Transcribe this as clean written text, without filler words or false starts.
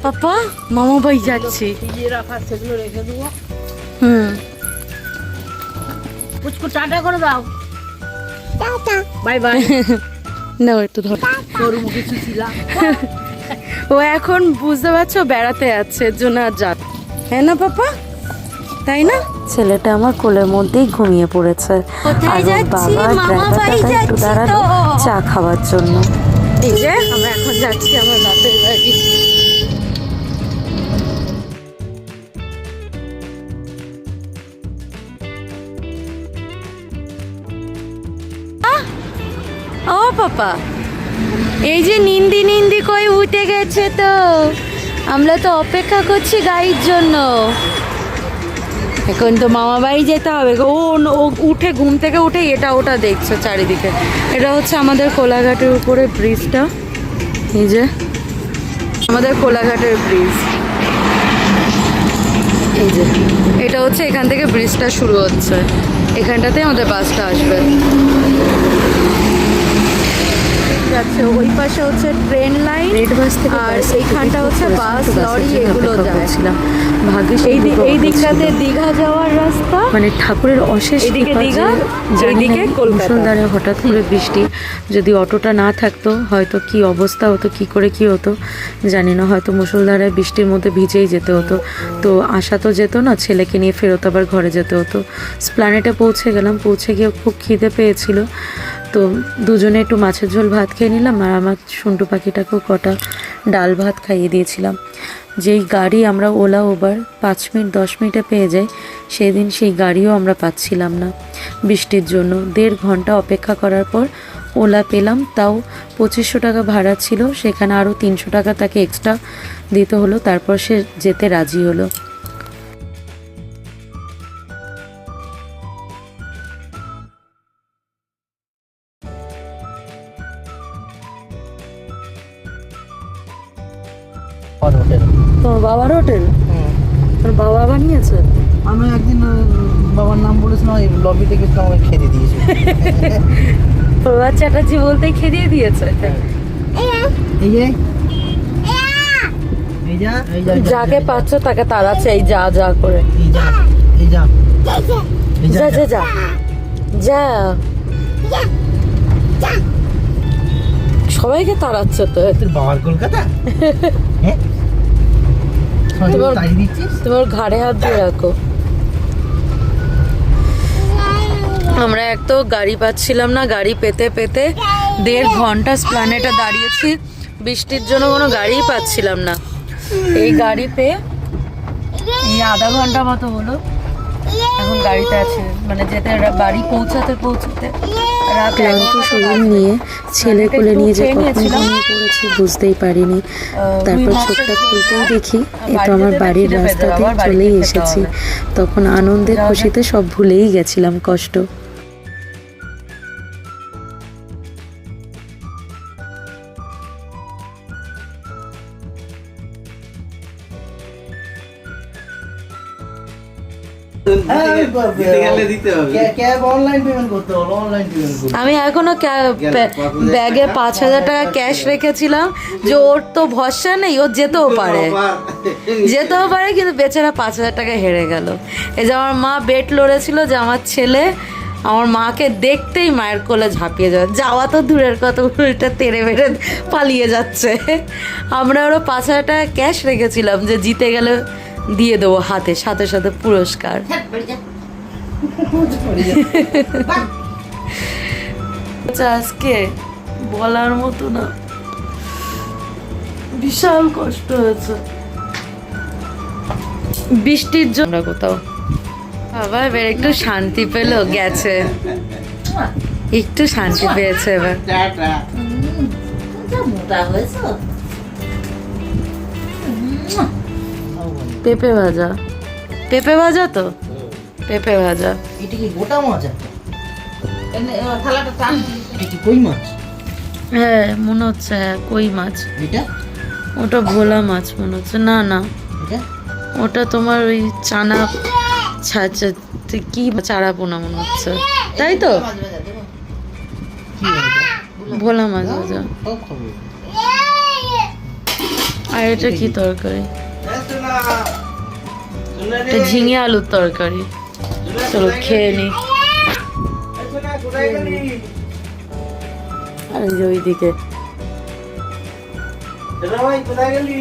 পাপা মামা বাড়ি যাচ্ছি। সেগুলো রেখে দেবো। পুচকু টাটা করে দাও। Bye bye. না একটু ধর। তোর কিছু ছিল। ও এখন বুঝতে পারছো বেড়াতে যাচ্ছে, এর জন্য আর যা, হ্যাঁ না পাপা, তাই না? ছেলেটা আমার কোলের মধ্যেই ঘুমিয়ে পড়েছে, আর ওর বাবা ড্রাইভারটা একটু দাঁড়ালো চা খাওয়ার জন্য। এই যে আমরা এখন যাচ্ছি আমার বাপের বাড়ি। ও পাপা, এই যে নিন্দি নিন্দি কই উঠে গেছে, তো আমরা তো অপেক্ষা করছি গাড়ির জন্য। এখন তো মামা বাড়ি যেতে হবে। ও উঠে ঘুম থেকে উঠে এটা ওটা দেখছো চারিদিকে। এটা হচ্ছে আমাদের কোলাঘাটের উপরে ব্রিজটা, এই যে আমাদের কোলাঘাটের ব্রিজ। এই যে এটা হচ্ছে, এখান থেকে ব্রিজটা শুরু হচ্ছে, এখানটাতে আমাদের বাসটা আসবে। যাচ্ছে ওই পাশে হচ্ছে ট্রেন লাইন, আর এইখানটা হচ্ছে বাস লরি এগুলো যাচ্ছিলাম। ভাগ্যিস এই দিকটাতে দীঘা যাওয়ার রাস্তা, মানে ঠাকুরের অশেষ এদিকে দীঘা, এইদিকে মুষলধারে হঠাৎ করে বৃষ্টি। যদি অটোটা না থাকতো হয়তো কি অবস্থা হতো, কি করে কি হতো জানি না, হয়তো মুষলধারে বৃষ্টির মধ্যে ভিজেই যেতে হতো। তো আসা তো যেত না, ছেলেকে নিয়ে ফেরত আবার ঘরে যেতে হতো। স্প্ল্যানেটে পৌঁছে গেলাম, পৌঁছে গিয়ে খুব খিদে পেয়েছিল, তো দুজনে একটু মাছের ঝোল ভাত খেয়ে নিলাম, আর আমার সন্টু পাখিটাকেও কটা ডাল ভাত খাইয়ে দিয়েছিলাম। যেই গাড়ি আমরা ওলা উবার 5 মিনিট 10 মিনিটে পেয়ে যাই, সেদিন সেই গাড়িও আমরা পাচ্ছিলাম না বৃষ্টির জন্য। 1.5 ঘন্টা অপেক্ষা করার পর ওলা পেলাম, তাও 2500 টাকা ভাড়া ছিল, সেখানে আরও 300 টাকা তাকে এক্সট্রা দিতে হলো, তারপর সে যেতে রাজি হলো। তোমার বাবার হোটেল? তোর বাবা বানিয়েছে? আমি একদিন বাবার নাম বলেছিলাম, এই লবিতে গেছিলাম, আমাকে খেতে দিয়েছে। প্রভা চ্যাটার্জি বলতেই খেদিয়ে দিয়েছে। এই যে যাকে পাচ্ছ তাকে তাড়াচ্ছে, এই যা যা করে, যা যা যা যা, সবাইকে তাড়াচ্ছে তো। তোর বাবার কলকাতা? তোমার ঘাড়ে হাত দিয়ে রাখো। আমরা এক তো গাড়ি পাচ্ছিলাম না, গাড়ি পেতে পেতে 1.5 ঘন্টা স্প্ল্যানেটে দাঁড়িয়েছি, বৃষ্টির জন্য কোনো গাড়িই পাচ্ছিলাম না। এই গাড়ি পেয়ে এই আধা ঘন্টা মতো হলো, এখন গাড়িতে আছে, মানে যেতে বাড়ি পৌঁছাতে পৌঁছাতে রাত। ক্লান্ত শরীর নিয়ে ছেলে কোলে নিয়ে যে কখন ঘুমিয়ে পড়েছি বুঝতেই পারিনি। তারপর চোখটা খুলতেই দেখি এটা আমার বাড়ির রাস্তাতে চলেই এসেছি। তখন আনন্দে খুশিতে সব ভুলেই গেছিলাম কষ্ট। আমি এখনো ব্যাগে 5,000 টাকা ক্যাশ রেখেছিলাম, যে ওর তো ভরসা নেই, ও যেতেও পারে কিন্তু বেচারা 5,000 টাকা হেরে গেল। এই যে আমার মা বেট লড়েছিল যে আমার ছেলে আমার মাকে দেখতেই মায়ের কোলে ঝাঁপিয়ে যাওয়া তো দূরের কথা, উল্টা তেড়ে বেড়ে পালিয়ে যাচ্ছে। আমরা ওরা 5,000 টাকা ক্যাশ রেখেছিলাম যে জিতে গেলে দিয়ে দেবো হাতে, সাথে সাথে পুরস্কার। আজকে বলার মতো না, বিশাল কষ্ট হয়েছে বৃষ্টির জন্য। কোথাও বাবা এবার একটু শান্তি পেলো, গেছে একটু শান্তি পেয়েছে এবার। পেঁপে ভাজা, পেঁপে ভাজা তো, পেঁপে ভাজা। এটা কি গোটা মাছ? থালাটা টান। এটা কি কই মাছ? হ্যাঁ মনে হচ্ছে, হ্যাঁ কই মাছ। এটা ওটা ভোলা মাছ মনে হচ্ছে। না না, ওটা তোমার ওই চানা কি চারা পোনা মনে হচ্ছে, তাই তো? ভোলা মাছ ভাজা। আর এটা কি তরকারি? এটা ঝিঙে আলুর তরকারি। চলো খেয়ে নি। আর এই যে ওইদিকে ভাই কোথায় গেলি?